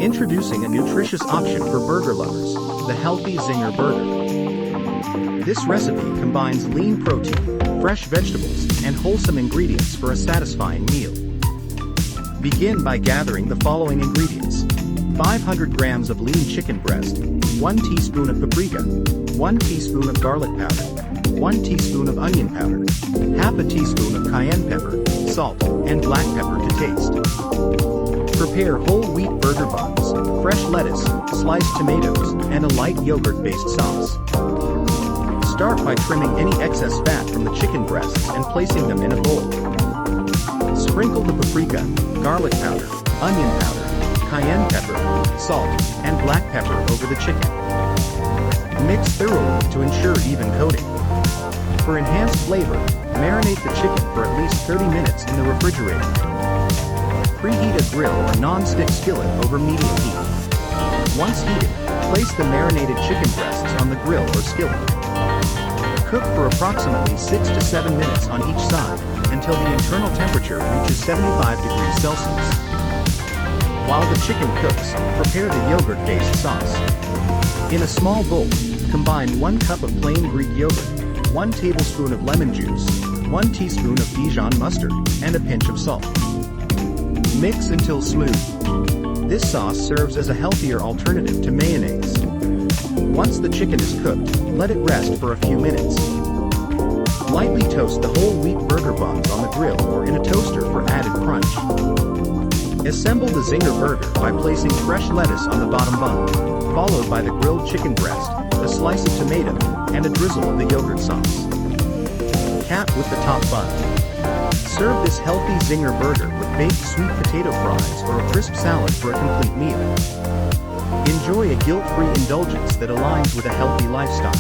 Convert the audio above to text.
Introducing a nutritious option for burger lovers, the healthy Zinger Burger. This recipe combines lean protein, fresh vegetables, and wholesome ingredients for a satisfying meal. Begin by gathering the following ingredients: 500 grams of lean chicken breast, 1 teaspoon of paprika, 1 teaspoon of garlic powder, 1 teaspoon of onion powder, half a teaspoon of cayenne pepper, salt, and black pepper to taste. Prepare whole wheat burger buns, fresh lettuce, sliced tomatoes, and a light yogurt-based sauce. Start by trimming any excess fat from the chicken breasts and placing them in a bowl. Sprinkle the paprika, garlic powder, onion powder, cayenne pepper, salt, and black pepper over the chicken. Mix thoroughly to ensure even coating. For enhanced flavor, marinate the chicken for at least 30 minutes in the refrigerator. Preheat a grill or non-stick skillet over medium heat. Once heated, place the marinated chicken breasts on the grill or skillet. Cook for approximately 6 to 7 minutes on each side, until the internal temperature reaches 75 degrees Celsius. While the chicken cooks, prepare the yogurt-based sauce. In a small bowl, combine 1 cup of plain Greek yogurt, 1 tablespoon of lemon juice, 1 teaspoon of Dijon mustard, and a pinch of salt. Mix until smooth. This sauce serves as a healthier alternative to mayonnaise. Once the chicken is cooked, let it rest for a few minutes. Lightly toast the whole wheat burger buns on the grill or in a toaster for added crunch. Assemble the Zinger Burger by placing fresh lettuce on the bottom bun, followed by the grilled chicken breast, a slice of tomato, and a drizzle of the yogurt sauce. Cap with the top bun. Serve this healthy Zinger Burger with baked sweet potato fries or a crisp salad for a complete meal. Enjoy a guilt-free indulgence that aligns with a healthy lifestyle.